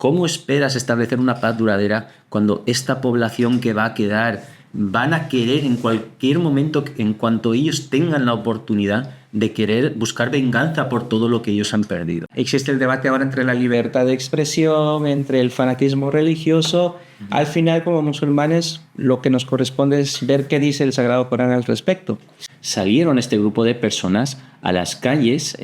¿cómo esperas establecer una paz duradera cuando esta población que va a quedar van a querer en cualquier momento, en cuanto ellos tengan la oportunidad de querer buscar venganza por todo lo que ellos han perdido? Existe el debate ahora entre la libertad de expresión, entre el fanatismo religioso. Al final, como musulmanes, lo que nos corresponde es ver qué dice el Sagrado Corán al respecto. Salieron este grupo de personas a las calles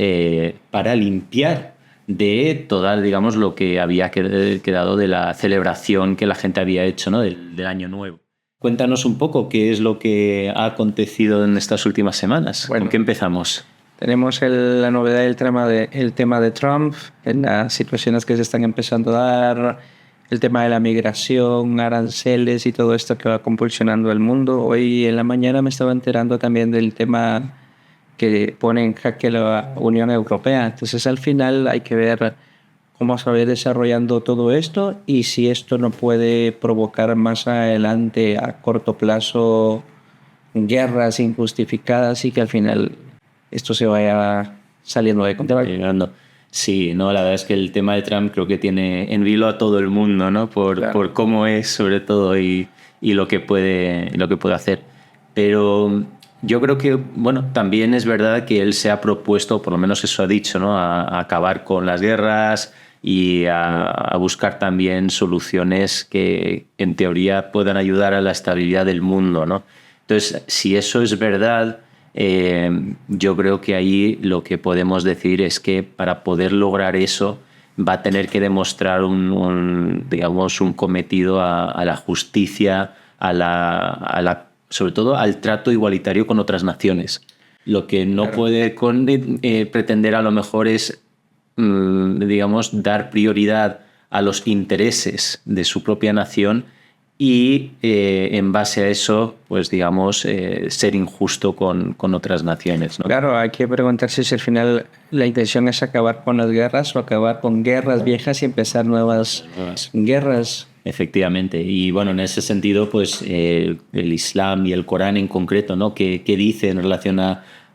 para limpiar de toda, digamos, lo que había quedado de la celebración que la gente había hecho, ¿no? del Año Nuevo. Cuéntanos un poco qué es lo que ha acontecido en estas últimas semanas. Bueno, ¿con qué empezamos? Tenemos la novedad del tema de Trump, en las situaciones que se están empezando a dar, el tema de la migración, aranceles y todo esto que va compulsionando el mundo. Hoy en la mañana me estaba enterando también del tema que pone en jaque la Unión Europea. Entonces, al final hay que ver cómo se va a ir desarrollando todo esto y si esto no puede provocar más adelante, a corto plazo, guerras injustificadas y que al final esto se vaya saliendo de control. Llegando. Sí, no, la verdad es que el tema de Trump creo que tiene en vilo a todo el mundo, ¿no? Por cómo es, sobre todo, y lo que puede hacer. Pero yo creo que, bueno, también es verdad que él se ha propuesto, por lo menos eso ha dicho, ¿no? A acabar con las guerras y a buscar también soluciones que, en teoría, puedan ayudar a la estabilidad del mundo, ¿no? Entonces, si eso es verdad, yo creo que ahí lo que podemos decir es que para poder lograr eso va a tener que demostrar digamos, un cometido a la justicia, sobre todo al trato igualitario con otras naciones. Lo que no puede pretender a lo mejor es, digamos, dar prioridad a los intereses de su propia nación y en base a eso, pues digamos, ser injusto con otras naciones, ¿no? Claro, hay que preguntarse si al final la intención es acabar con las guerras o acabar con guerras viejas y empezar nuevas guerras. Efectivamente. Y bueno, en ese sentido, pues el Islam y el Corán en concreto, ¿no? ¿Qué dice en relación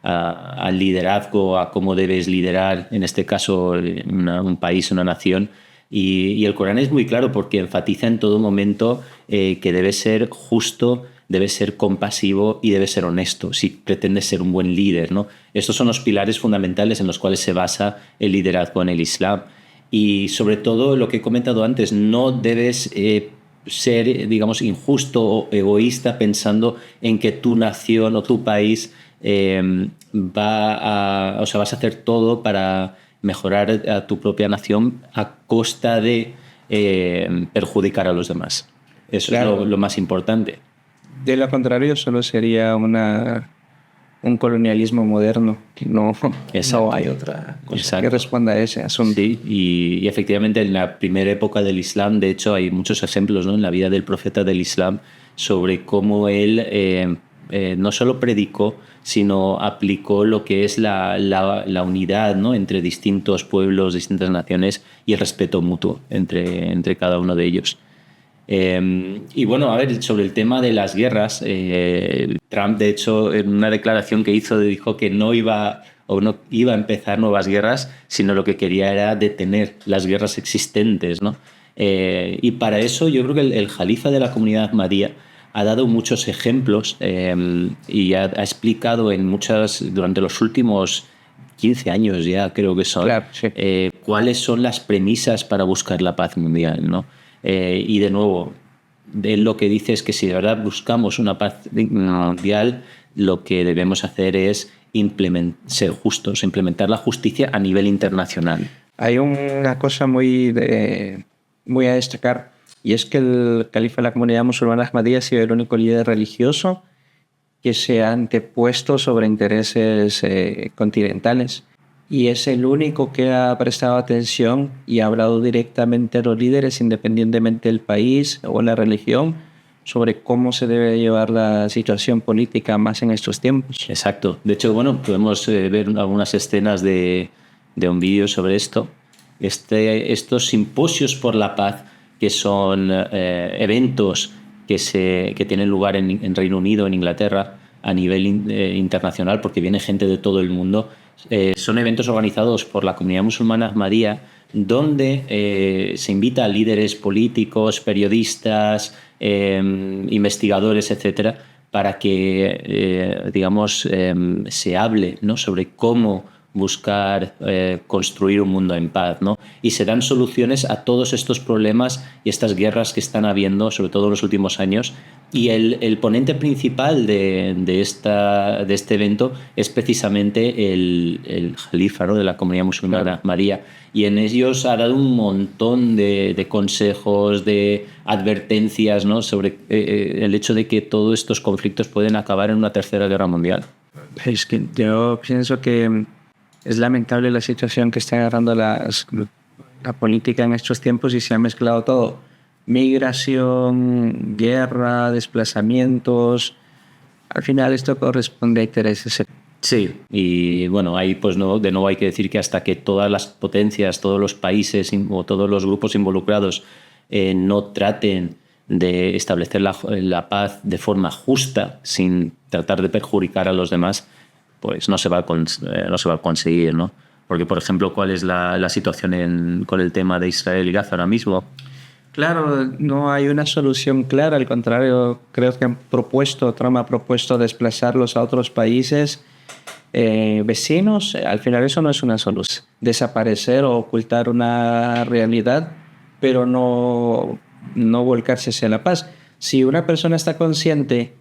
al liderazgo, a cómo debes liderar, en este caso, un país, una nación? Y el Corán es muy claro porque enfatiza en todo momento que debe ser justo, debe ser compasivo y debe ser honesto si pretendes ser un buen líder, ¿no? Estos son los pilares fundamentales en los cuales se basa el liderazgo en el Islam. Y sobre todo, lo que he comentado antes, no debes ser, digamos, injusto o egoísta pensando en que tu nación o tu país vas a hacer todo para mejorar a tu propia nación a costa de perjudicar a los demás. Eso claro. Es lo más importante. De lo contrario, solo sería un colonialismo moderno. No hay otra cosa que responda a ese asunto. Sí, y efectivamente en la primera época del Islam, de hecho, hay muchos ejemplos, ¿no?, en la vida del profeta del Islam sobre cómo él no solo predicó, sino aplicó lo que es la unidad, ¿no?, entre distintos pueblos, distintas naciones y el respeto mutuo entre cada uno de ellos. Y bueno, a ver, sobre el tema de las guerras, Trump, de hecho, en una declaración que hizo, dijo que no iba a empezar nuevas guerras, sino lo que quería era detener las guerras existentes, ¿no? Y para eso yo creo que el jalifa de la comunidad ahmadía ha dado muchos ejemplos y ha explicado durante los últimos 15 años ya creo que son, claro, sí. Cuáles son las premisas para buscar la paz mundial, ¿no? Y de nuevo, él lo que dice es que si de verdad buscamos una paz mundial, lo que debemos hacer es ser justos, implementar la justicia a nivel internacional. Hay una cosa muy a destacar, y es que el califa de la comunidad musulmana Ahmadía ha sido el único líder religioso que se ha antepuesto sobre intereses continentales. Y es el único que ha prestado atención y ha hablado directamente a los líderes, independientemente del país o la religión, sobre cómo se debe llevar la situación política más en estos tiempos. Exacto. De hecho, bueno, podemos ver algunas escenas de un vídeo sobre esto. Estos simposios por la paz, que son eventos que tienen lugar en Reino Unido, en Inglaterra, a nivel internacional, porque viene gente de todo el mundo. Son eventos organizados por la comunidad musulmana Ahmadía, donde se invita a líderes políticos, periodistas, investigadores, etcétera, para que, se hable, ¿no?, sobre cómo buscar construir un mundo en paz, ¿no? Y se dan soluciones a todos estos problemas y estas guerras que están habiendo, sobre todo en los últimos años. Y el ponente principal de este evento es precisamente el Jalifa, ¿no?, de la comunidad musulmana, claro, María. Y en ellos ha dado un montón de consejos, de advertencias, ¿no?, sobre el hecho de que todos estos conflictos pueden acabar en una tercera guerra mundial. Es que yo pienso que es lamentable la situación que está agarrando la política en estos tiempos y se ha mezclado todo. Migración, guerra, desplazamientos. Al final esto corresponde a intereses. Sí, y bueno, ahí pues no, de nuevo hay que decir que hasta que todas las potencias, todos los países o todos los grupos involucrados no traten de establecer la paz de forma justa, sin tratar de perjudicar a los demás, pues no se va a conseguir, ¿no? Porque, por ejemplo, ¿cuál es la situación con el tema de Israel y Gaza ahora mismo? Claro, no hay una solución clara, al contrario, creo que Trump ha propuesto desplazarlos a otros países vecinos. Al final eso no es una solución. Desaparecer o ocultar una realidad, pero no volcarse hacia la paz. Si una persona está consciente,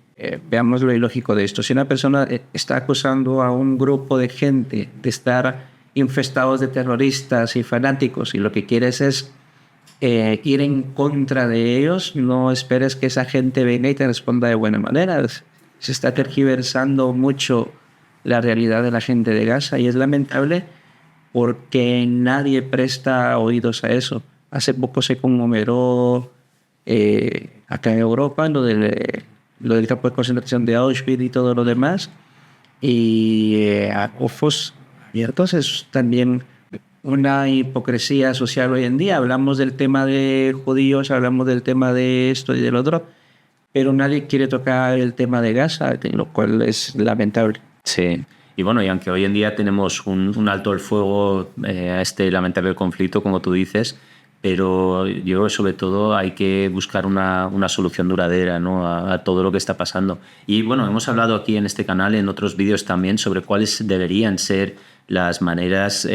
veamos lo ilógico de esto, si una persona está acusando a un grupo de gente de estar infestados de terroristas y fanáticos y lo que quieres es ir en contra de ellos, no esperes que esa gente venga y te responda de buena manera. Se está tergiversando mucho la realidad de la gente de Gaza y es lamentable porque nadie presta oídos a eso. Hace poco se conmemoró acá en Europa lo del campo de concentración de Auschwitz y todo lo demás, y a ojos abiertos es también una hipocresía social hoy en día. Hablamos del tema de judíos, hablamos del tema de esto y del otro, pero nadie quiere tocar el tema de Gaza, lo cual es lamentable. Sí, y bueno, y aunque hoy en día tenemos un alto el fuego a este lamentable conflicto, como tú dices, pero yo creo que sobre todo hay que buscar una solución duradera, ¿no?, a todo lo que está pasando. Y bueno, hemos hablado aquí en este canal, en otros vídeos también, sobre cuáles deberían ser las maneras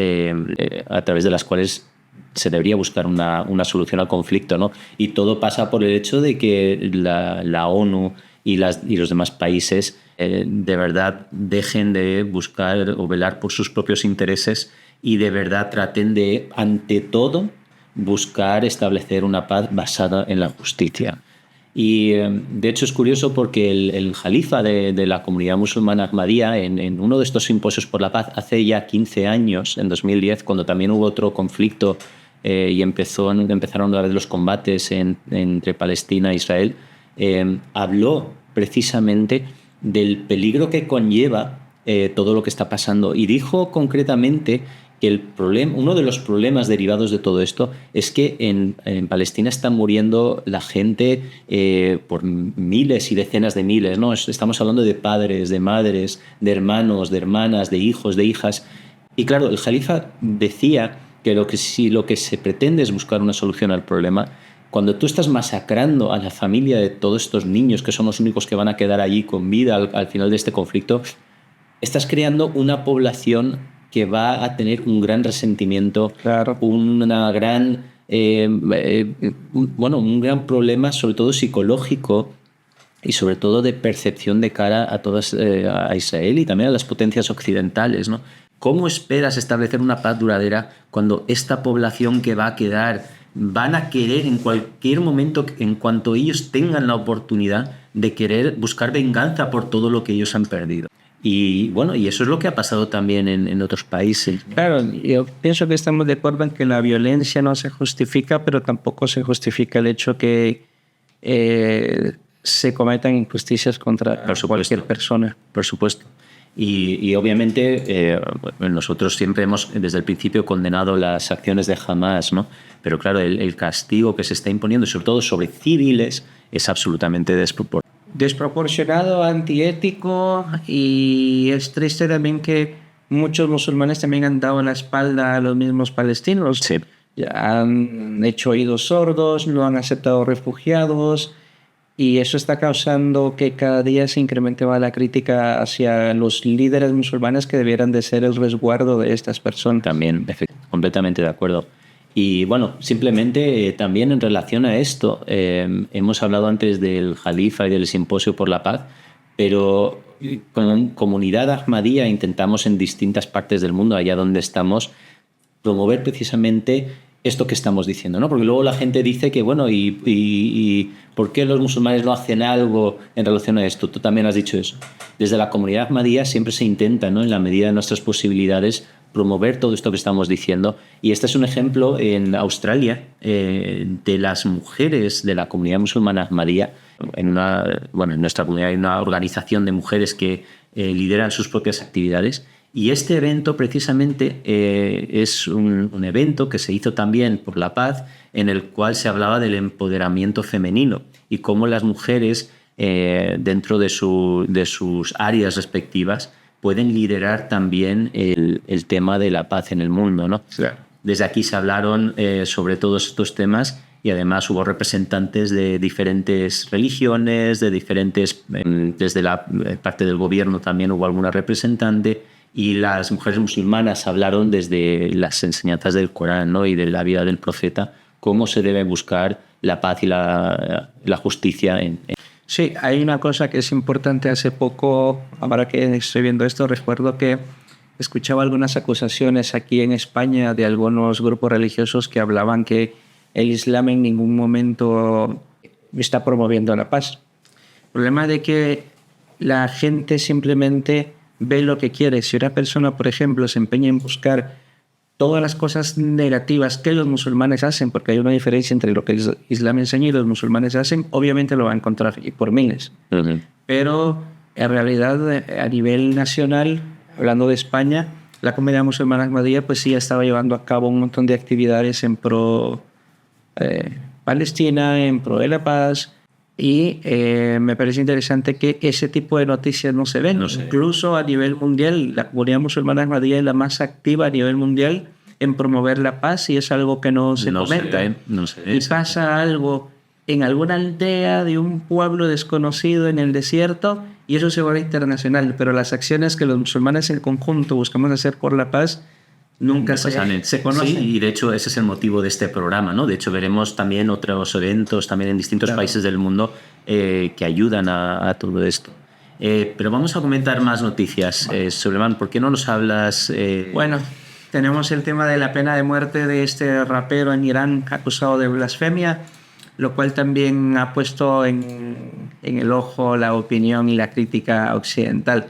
a través de las cuales se debería buscar una solución al conflicto, ¿no? Y todo pasa por el hecho de que la ONU y los demás países de verdad dejen de buscar o velar por sus propios intereses y de verdad traten de, ante todo, buscar establecer una paz basada en la justicia. Y de hecho es curioso porque el jalifa de la comunidad musulmana Ahmadía, en uno de estos simposios por la paz hace ya 15 años, en 2010, cuando también hubo otro conflicto y empezaron a haber los combates entre Palestina e Israel, habló precisamente del peligro que conlleva todo lo que está pasando y dijo concretamente que uno de los problemas derivados de todo esto es que en Palestina está muriendo la gente por miles y decenas de miles, ¿no? Estamos hablando de padres, de madres, de hermanos, de hermanas, de hijos, de hijas. Y claro, el Jalifa decía que si lo que se pretende es buscar una solución al problema, cuando tú estás masacrando a la familia de todos estos niños que son los únicos que van a quedar allí con vida al final de este conflicto, estás creando una población que va a tener un gran resentimiento, claro, una gran, un gran problema, sobre todo psicológico y sobre todo de percepción de cara a Israel y también a las potencias occidentales, ¿no? ¿Cómo esperas establecer una paz duradera cuando esta población que va a quedar van a querer en cualquier momento, en cuanto ellos tengan la oportunidad de querer buscar venganza por todo lo que ellos han perdido? Y bueno, y eso es lo que ha pasado también en otros países. Claro, yo pienso que estamos de acuerdo en que la violencia no se justifica, pero tampoco se justifica el hecho que se cometan injusticias contra cualquier persona. Por supuesto. Y obviamente nosotros siempre hemos desde el principio condenado las acciones de Hamás, ¿no? Pero claro, el castigo que se está imponiendo, sobre todo sobre civiles, es absolutamente desproporcionado, antiético, y es triste también que muchos musulmanes también han dado la espalda a los mismos palestinos. Sí. Han hecho oídos sordos, no han aceptado refugiados, y eso está causando que cada día se incremente más la crítica hacia los líderes musulmanes que debieran de ser el resguardo de estas personas. También, completamente de acuerdo. Y bueno, simplemente también en relación a esto, hemos hablado antes del Jalifa y del Simposio por la Paz, pero con comunidad Ahmadía intentamos en distintas partes del mundo, allá donde estamos, promover precisamente esto que estamos diciendo, ¿no? Porque luego la gente dice que, bueno, ¿y por qué los musulmanes no hacen algo en relación a esto? Tú también has dicho eso. Desde la comunidad Ahmadía siempre se intenta, ¿no?, en la medida de nuestras posibilidades, promover todo esto que estamos diciendo. Y este es un ejemplo en Australia de las mujeres de la comunidad musulmana Ahmadía. En nuestra comunidad hay una organización de mujeres que lideran sus propias actividades. Y este evento precisamente es un evento que se hizo también por la paz, en el cual se hablaba del empoderamiento femenino y cómo las mujeres dentro de sus áreas respectivas pueden liderar también el tema de la paz en el mundo, ¿no? Claro. Desde aquí se hablaron sobre todos estos temas y además hubo representantes de diferentes religiones, desde la parte del gobierno también hubo alguna representante, y las mujeres musulmanas hablaron desde las enseñanzas del Corán, ¿no?, y de la vida del profeta, cómo se debe buscar la paz y la justicia Sí, hay una cosa que es importante. Hace poco, ahora que estoy viendo esto, recuerdo que escuchaba algunas acusaciones aquí en España de algunos grupos religiosos que hablaban que el Islam en ningún momento está promoviendo la paz. El problema de que la gente simplemente ve lo que quiere. Si una persona, por ejemplo, se empeña en buscar todas las cosas negativas que los musulmanes hacen, porque hay una diferencia entre lo que el Islam enseña y los musulmanes hacen, obviamente lo va a encontrar, y por miles. Uh-huh. Pero en realidad, a nivel nacional, hablando de España, la comunidad musulmana Ahmadía pues sí estaba llevando a cabo un montón de actividades en pro Palestina, en pro de la paz, y me parece interesante que ese tipo de noticias no se ven. No sé. Incluso a nivel mundial, la comunidad musulmana Ahmadía es la más activa a nivel mundial en promover la paz, y es algo que no se comenta. No sé. Y pasa algo en alguna aldea de un pueblo desconocido en el desierto y eso se vuelve internacional, pero las acciones que los musulmanes en conjunto buscamos hacer por la paz nunca se conocen. Sí, y de hecho ese es el motivo de este programa, ¿no? De hecho veremos también otros eventos también en distintos países del mundo que ayudan a todo esto. Pero vamos a comentar más noticias. Suleiman, ¿por qué no nos hablas? Bueno, tenemos el tema de la pena de muerte de este rapero en Irán acusado de blasfemia, lo cual también ha puesto en el ojo la opinión y la crítica occidental,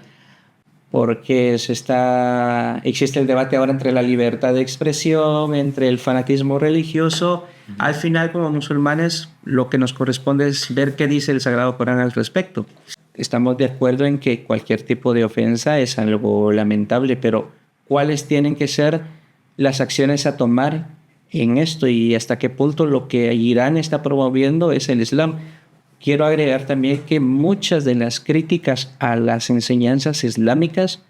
porque existe el debate ahora entre la libertad de expresión, entre el fanatismo religioso. Al final, como musulmanes, lo que nos corresponde es ver qué dice el Sagrado Corán al respecto. Estamos de acuerdo en que cualquier tipo de ofensa es algo lamentable, pero ¿cuáles tienen que ser las acciones a tomar en esto y hasta qué punto lo que Irán está promoviendo es el Islam? Quiero agregar también que muchas de las críticas a las enseñanzas islámicas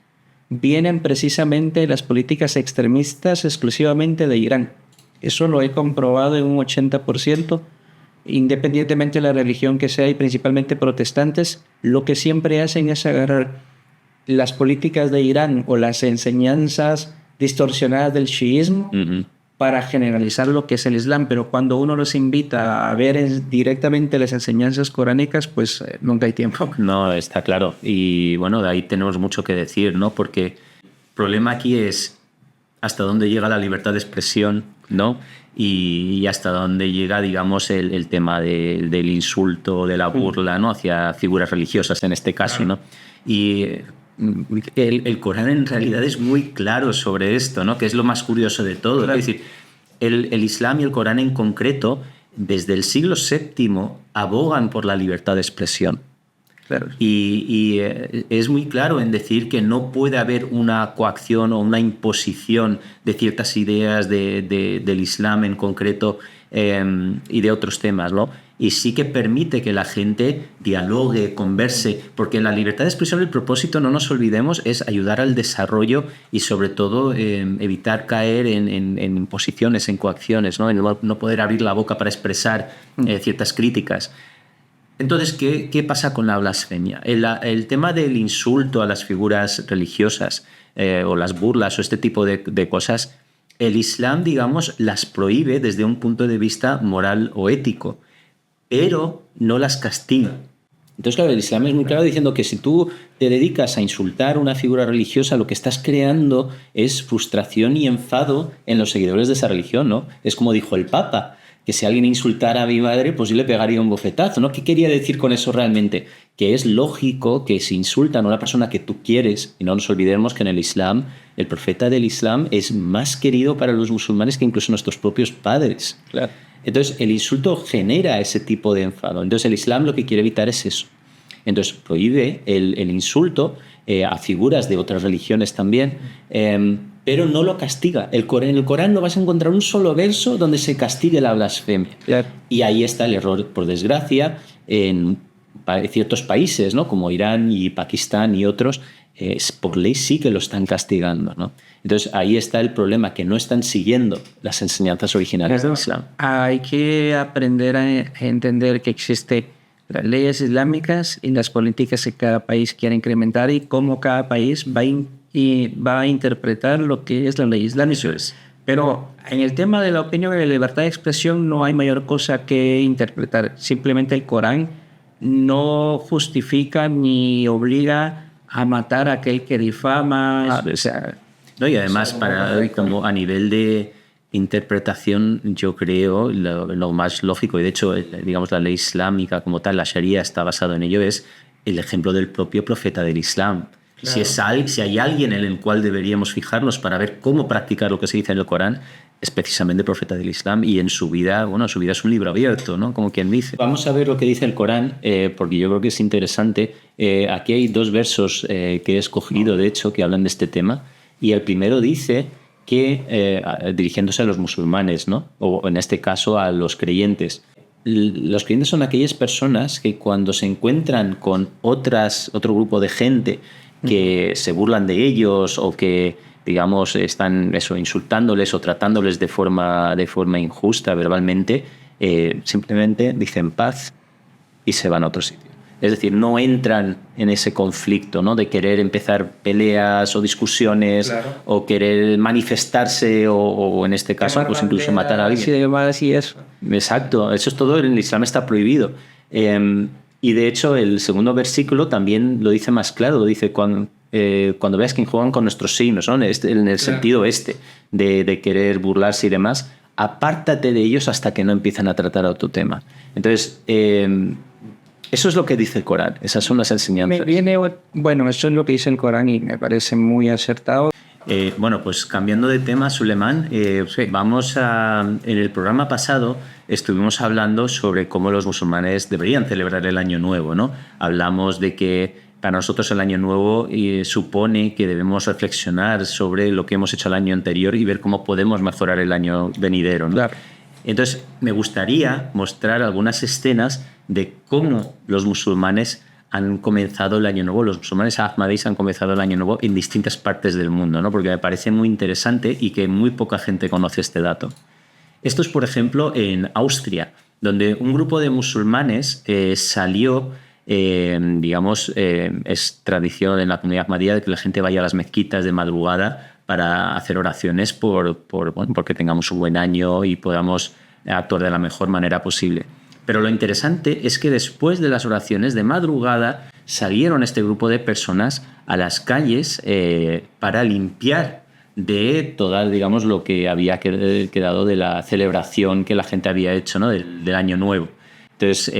vienen precisamente de las políticas extremistas exclusivamente de Irán. Eso lo he comprobado en un 80%, independientemente de la religión que sea, y principalmente protestantes, lo que siempre hacen es agarrar las políticas de Irán o las enseñanzas distorsionadas del chiismo para generalizar lo que es el Islam, pero cuando uno los invita a ver directamente las enseñanzas coránicas, pues nunca hay tiempo. No, está claro. Y bueno, de ahí tenemos mucho que decir, ¿no? Porque el problema aquí es hasta dónde llega la libertad de expresión, ¿no? Y hasta dónde llega, digamos, el tema del insulto, de la burla, ¿no?, hacia figuras religiosas en este caso, ¿no? Y el Corán en realidad es muy claro sobre esto, ¿no?, que es lo más curioso de todo. Claro. Es decir, el Islam y el Corán en concreto, desde el siglo VII, abogan por la libertad de expresión. Claro. Y es muy claro en decir que no puede haber una coacción o una imposición de ciertas ideas del Islam en concreto y de otros temas, ¿no? Y sí que permite que la gente dialogue, converse, porque la libertad de expresión, el propósito, no nos olvidemos, es ayudar al desarrollo y sobre todo evitar caer en imposiciones, en coacciones, ¿no? En no poder abrir la boca para expresar ciertas críticas. Entonces, ¿qué pasa con la blasfemia? El tema del insulto a las figuras religiosas o las burlas o este tipo de cosas, el Islam, digamos, las prohíbe desde un punto de vista moral o ético, pero no las castiga. Entonces, claro, el Islam es muy claro diciendo que si tú te dedicas a insultar a una figura religiosa, lo que estás creando es frustración y enfado en los seguidores de esa religión, ¿no? Es como dijo el Papa, que si alguien insultara a mi madre, pues yo le pegaría un bofetazo, ¿no? ¿Qué quería decir con eso realmente? Que es lógico que si insultan a una persona que tú quieres, y no nos olvidemos que en el Islam, el profeta del Islam es más querido para los musulmanes que incluso nuestros propios padres. Claro. Entonces, el insulto genera ese tipo de enfado. Entonces, el Islam lo que quiere evitar es eso. Entonces, prohíbe el insulto a figuras de otras religiones también, pero no lo castiga. En el Corán no vas a encontrar un solo verso donde se castigue la blasfemia. Claro. Y ahí está el error, por desgracia, en ciertos países, ¿no? Como Irán y Pakistán y otros, por ley sí que lo están castigando, ¿no? Entonces ahí está el problema, que no están siguiendo las enseñanzas originales del Islam. Hay que aprender a entender que existen las leyes islámicas y las políticas que cada país quiere incrementar y cómo cada país va a interpretar lo que es la ley islámica. Pero en el tema de la opinión y la libertad de expresión no hay mayor cosa que interpretar. Simplemente el Corán no justifica ni obliga a matar a aquel que difama. O sea, no, y además, como a nivel de interpretación, yo creo lo más lógico, y de hecho, digamos, la ley islámica como tal, la Sharia está basado en ello, es el ejemplo del propio profeta del Islam. Claro. Si hay alguien en el cual deberíamos fijarnos para ver cómo practicar lo que se dice en el Corán, es precisamente el profeta del Islam, y en su vida, su vida es un libro abierto, ¿no? Como quien dice. Vamos a ver lo que dice el Corán, porque yo creo que es interesante. Aquí hay 2 versos que he escogido, de hecho, que hablan de este tema, y el primero dice que, dirigiéndose a los musulmanes, ¿no? O en este caso a los creyentes. Los creyentes son aquellas personas que cuando se encuentran con otro grupo de gente que se burlan de ellos o que, digamos, están insultándoles o tratándoles de forma injusta verbalmente, simplemente dicen paz y se van a otro sitio. Es decir, no entran en ese conflicto, ¿no? De querer empezar peleas o discusiones, claro, o querer manifestarse o en este caso pues incluso matar a alguien. Sí, eso. Exacto, eso es todo. En el Islam está prohibido. Y de hecho el segundo versículo también lo dice más claro. Lo dice cuando veas que juegan con nuestros signos, ¿no? En el sentido de querer burlarse y demás, apártate de ellos hasta que no empiezan a tratar otro tema. Entonces, eso es lo que dice el Corán. Esas son las enseñanzas. Eso es lo que dice el Corán y me parece muy acertado. Bueno, pues cambiando de tema, Suleiman, sí. En el programa pasado estuvimos hablando sobre cómo los musulmanes deberían celebrar el Año Nuevo, ¿no? Hablamos de que para nosotros el Año Nuevo supone que debemos reflexionar sobre lo que hemos hecho el año anterior y ver cómo podemos mejorar el año venidero, ¿no? Claro. Entonces, me gustaría mostrar algunas escenas de cómo los musulmanes han comenzado el Año Nuevo. Los musulmanes ahmadís han comenzado el Año Nuevo en distintas partes del mundo, ¿no? Porque me parece muy interesante y que muy poca gente conoce este dato. Esto es, por ejemplo, en Austria, donde un grupo de musulmanes salió, es tradición en la comunidad ahmadía de que la gente vaya a las mezquitas de madrugada para hacer oraciones porque tengamos un buen año y podamos actuar de la mejor manera posible. Pero lo interesante es que después de las oraciones de madrugada salieron este grupo de personas a las calles para limpiar de toda, digamos, lo que había quedado de la celebración que la gente había hecho, ¿no? del Año Nuevo. Entonces,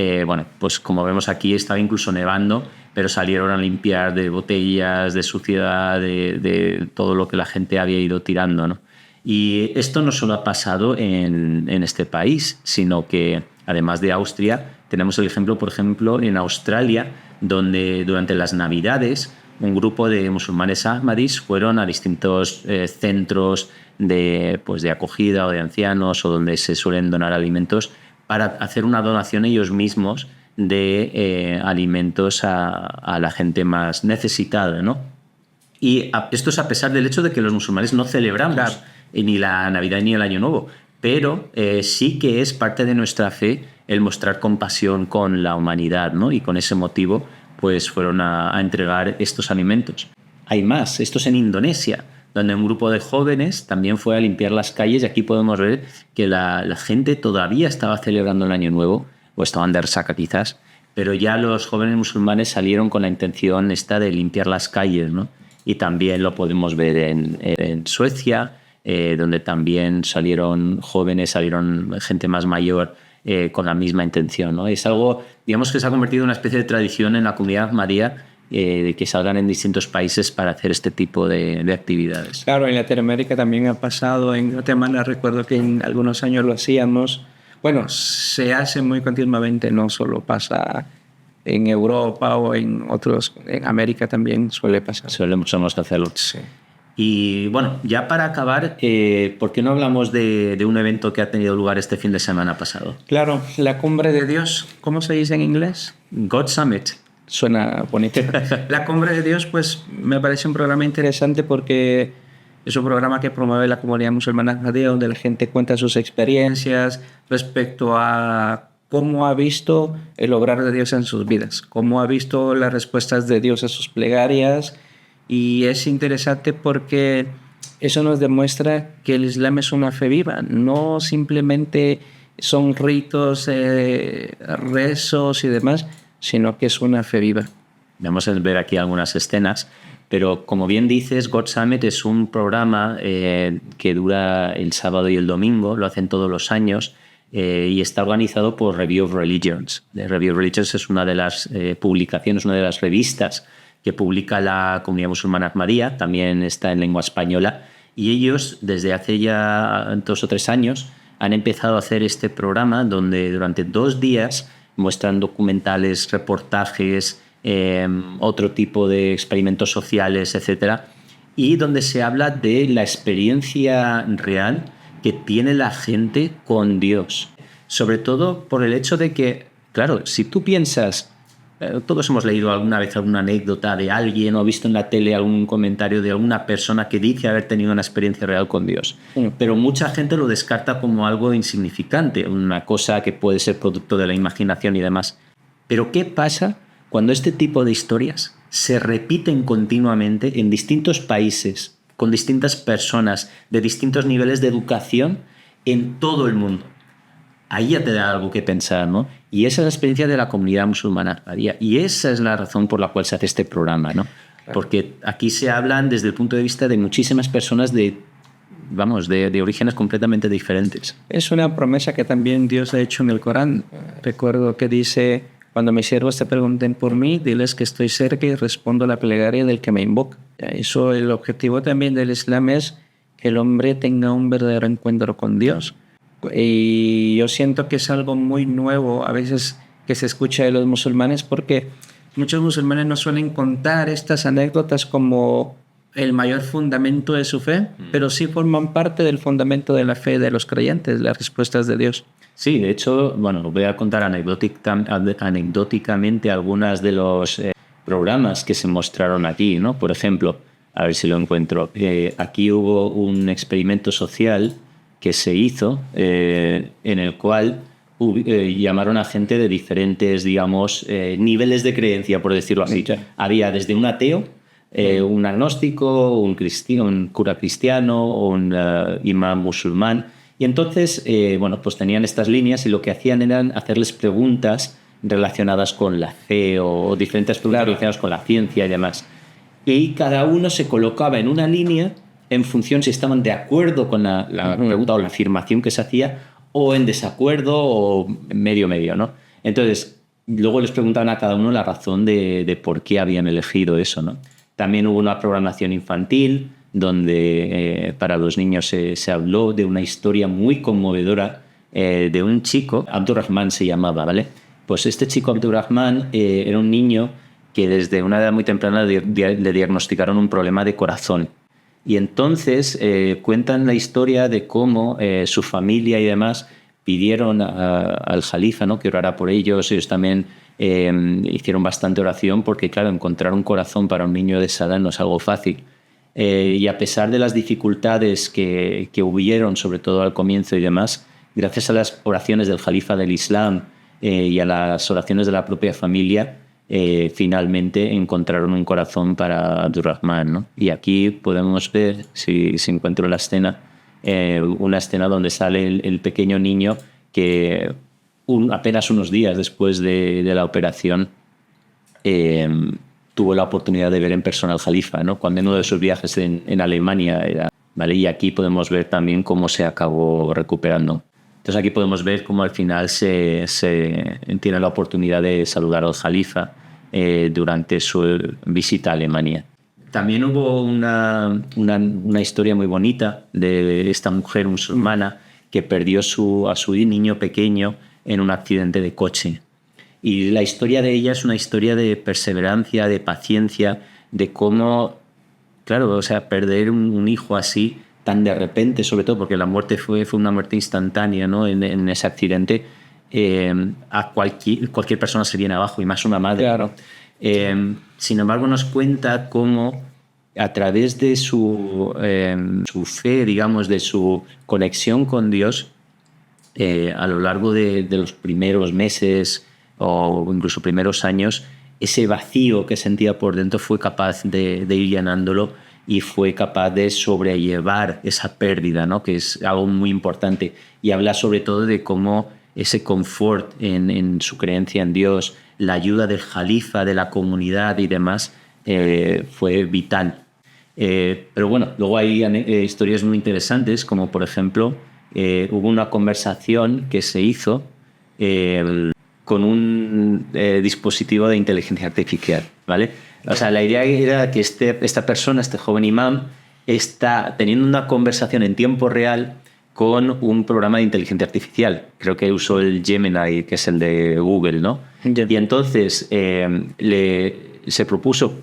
pues como vemos aquí, estaba incluso nevando, pero salieron a limpiar de botellas, de suciedad, de todo lo que la gente había ido tirando, ¿no? Y esto no solo ha pasado en este país, sino que además de Austria, tenemos el ejemplo, por ejemplo, en Australia, donde durante las Navidades un grupo de musulmanes ahmadís fueron a distintos centros pues de acogida o de ancianos, o donde se suelen donar alimentos, para hacer una donación ellos mismos de alimentos a la gente más necesitada, ¿no? Y esto es a pesar del hecho de que los musulmanes no celebramos ni la Navidad ni el Año Nuevo, pero sí que es parte de nuestra fe el mostrar compasión con la humanidad, ¿no? Y con ese motivo pues fueron a entregar estos alimentos. Hay más, esto es en Indonesia, donde un grupo de jóvenes también fue a limpiar las calles, y aquí podemos ver que la gente todavía estaba celebrando el Año Nuevo, o estaban de resaca quizás, pero ya los jóvenes musulmanes salieron con la intención esta de limpiar las calles, ¿no? Y también lo podemos ver en Suecia, donde también salieron jóvenes, salieron gente más mayor con la misma intención, ¿no? Es algo, digamos, que se ha convertido en una especie de tradición en la comunidad Ahmadía, de que salgan en distintos países para hacer este tipo de actividades. Claro, en Latinoamérica también ha pasado. En Guatemala recuerdo que en algunos años lo hacíamos. Bueno, se hace muy continuamente, no solo pasa en Europa o en otros, en América también suele pasar. Solemos hacerlo. Sí. Y bueno, ya para acabar, ¿por qué no hablamos de un evento que ha tenido lugar este fin de semana pasado? Claro, la Cumbre de Dios, ¿cómo se dice en inglés? God Summit. Suena bonito. La Cumbre de Dios, pues me parece un programa interesante porque es un programa que promueve la comunidad musulmana Ahmadía, donde la gente cuenta sus experiencias respecto a cómo ha visto el obrar de Dios en sus vidas, cómo ha visto las respuestas de Dios a sus plegarias. Y es interesante porque eso nos demuestra que el Islam es una fe viva, no simplemente son ritos, rezos y demás, sino que es una fe viva. Vamos a ver aquí algunas escenas, pero como bien dices, God Summit es un programa que dura el sábado y el domingo, lo hacen todos los años, y está organizado por Review of Religions. Review of Religions es una de las publicaciones, una de las revistas que publica la comunidad musulmana Ahmadía, también está en lengua española, y ellos desde hace ya 2 o 3 años han empezado a hacer este programa donde durante 2 días muestran documentales, reportajes, otro tipo de experimentos sociales, etc. Y donde se habla de la experiencia real que tiene la gente con Dios. Sobre todo por el hecho de que, claro, si tú piensas, todos hemos leído alguna vez alguna anécdota de alguien o visto en la tele algún comentario de alguna persona que dice haber tenido una experiencia real con Dios. Pero mucha gente lo descarta como algo insignificante, una cosa que puede ser producto de la imaginación y demás. Pero ¿qué pasa cuando este tipo de historias se repiten continuamente en distintos países, con distintas personas, de distintos niveles de educación en todo el mundo? Ahí ya te da algo que pensar, ¿no? Y esa es la experiencia de la comunidad musulmana. Y esa es la razón por la cual se hace este programa, ¿no? Porque aquí se hablan desde el punto de vista de muchísimas personas de orígenes completamente diferentes. Es una promesa que también Dios ha hecho en el Corán. Recuerdo que dice: cuando mis siervos te pregunten por mí, diles que estoy cerca y respondo a la plegaria del que me invoca. Eso, el objetivo también del Islam es que el hombre tenga un verdadero encuentro con Dios. Y yo siento que es algo muy nuevo a veces que se escucha de los musulmanes, porque muchos musulmanes no suelen contar estas anécdotas como el mayor fundamento de su fe, pero sí forman parte del fundamento de la fe de los creyentes, las respuestas de Dios. Sí, de hecho, bueno, voy a contar anecdóticamente algunas de los programas que se mostraron aquí, ¿no? Por ejemplo, a ver si lo encuentro. Aquí hubo un experimento social que se hizo en el cual llamaron a gente de diferentes, digamos, niveles de creencia, por decirlo así. Sí. Había desde un ateo, un agnóstico, un cura cristiano, un imán musulmán. Y entonces, pues tenían estas líneas y lo que hacían eran hacerles preguntas relacionadas con la fe o diferentes preguntas relacionadas con la ciencia y demás. Y cada uno se colocaba en una línea en función si estaban de acuerdo con la pregunta o la afirmación que se hacía, o en desacuerdo o medio, ¿no? Entonces, luego les preguntaban a cada uno la razón de por qué habían elegido eso, ¿no? También hubo una programación infantil donde para los niños se habló de una historia muy conmovedora de un chico, Abdurrahman se llamaba, ¿vale? Pues este chico Abdurrahman era un niño que desde una edad muy temprana le diagnosticaron un problema de corazón. Y entonces cuentan la historia de cómo su familia y demás pidieron al jalifa, ¿no?, que orara por ellos. Ellos también hicieron bastante oración porque, claro, encontrar un corazón para un niño de esa edad no es algo fácil. Y a pesar de las dificultades que hubieron, sobre todo al comienzo y demás, gracias a las oraciones del jalifa del Islam y a las oraciones de la propia familia, finalmente encontraron un corazón para Abdurrahman, ¿no? Y aquí podemos ver, si encuentro la escena, una escena donde sale el pequeño niño que apenas unos días después de la operación tuvo la oportunidad de ver en persona al jalifa, ¿no?, cuando en uno de sus viajes en Alemania era, ¿vale? Y aquí podemos ver también cómo se acabó recuperando. Entonces aquí podemos ver cómo al final se tiene la oportunidad de saludar al jalifa durante su visita a Alemania. También hubo una historia muy bonita de esta mujer musulmana que perdió a su niño pequeño en un accidente de coche. Y la historia de ella es una historia de perseverancia, de paciencia, de cómo, claro, o sea, perder un hijo así tan de repente, sobre todo porque la muerte fue una muerte instantánea, ¿no?, en ese accidente, a cualquier persona se viene abajo, y más una madre. Claro. Sin embargo, nos cuenta cómo a través de su fe, digamos, de su conexión con Dios, a lo largo de los primeros meses o incluso primeros años, ese vacío que sentía por dentro fue capaz de ir llenándolo y fue capaz de sobrellevar esa pérdida, ¿no?, que es algo muy importante. Y habla sobre todo de cómo ese confort en su creencia en Dios, la ayuda del jalifa, de la comunidad y demás, fue vital. Pero bueno, luego hay historias muy interesantes, como por ejemplo, hubo una conversación que se hizo con un dispositivo de inteligencia artificial, ¿vale? O sea, la idea era que esta persona, este joven imam, está teniendo una conversación en tiempo real con un programa de inteligencia artificial. Creo que usó el Gemini, que es el de Google, ¿no? Y entonces se propuso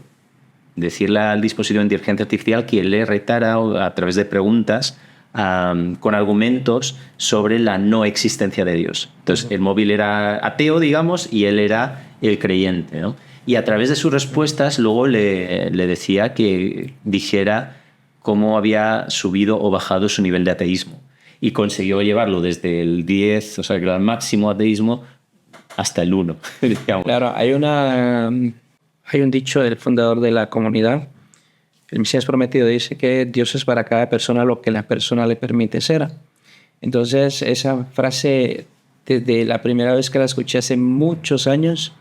decirle al dispositivo de inteligencia artificial que le retara a través de preguntas con argumentos sobre la no existencia de Dios. Entonces, el móvil era ateo, digamos, y él era el creyente, ¿no? Y a través de sus respuestas luego le decía que dijera cómo había subido o bajado su nivel de ateísmo. Y consiguió llevarlo desde el 10, o sea, el máximo ateísmo, hasta el 1. Digamos. Claro, hay un dicho del fundador de la comunidad. El Mesías prometido dice que Dios es para cada persona lo que la persona le permite ser. Entonces, esa frase, desde la primera vez que la escuché hace muchos años,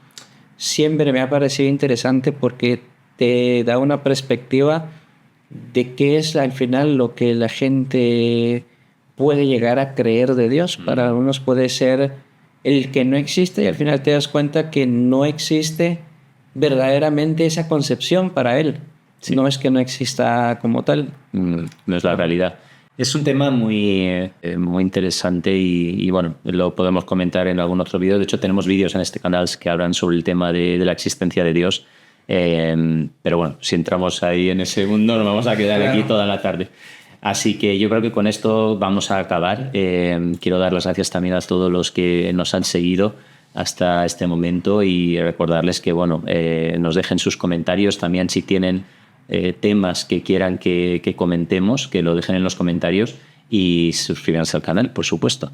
siempre me ha parecido interesante porque te da una perspectiva de qué es al final lo que la gente puede llegar a creer de Dios. Para algunos puede ser el que no existe, y al final te das cuenta que no existe verdaderamente esa concepción para él. Sí. No es que no exista como tal. No es la realidad. Es un tema muy interesante y bueno, lo podemos comentar en algún otro vídeo. De hecho, tenemos vídeos en este canal que hablan sobre el tema de la existencia de Dios. Pero bueno, si entramos ahí en ese mundo nos vamos a quedar aquí toda la tarde. Así que yo creo que con esto vamos a acabar. Quiero dar las gracias también a todos los que nos han seguido hasta este momento y recordarles que bueno, nos dejen sus comentarios también si tienen temas que quieran que comentemos, que lo dejen en los comentarios y suscríbanse al canal, por supuesto.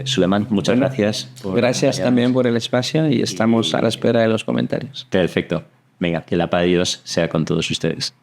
Suleiman, muchas gracias. Gracias también por el espacio y estamos a la espera de los comentarios. Perfecto. Venga, que la paz de Dios sea con todos ustedes.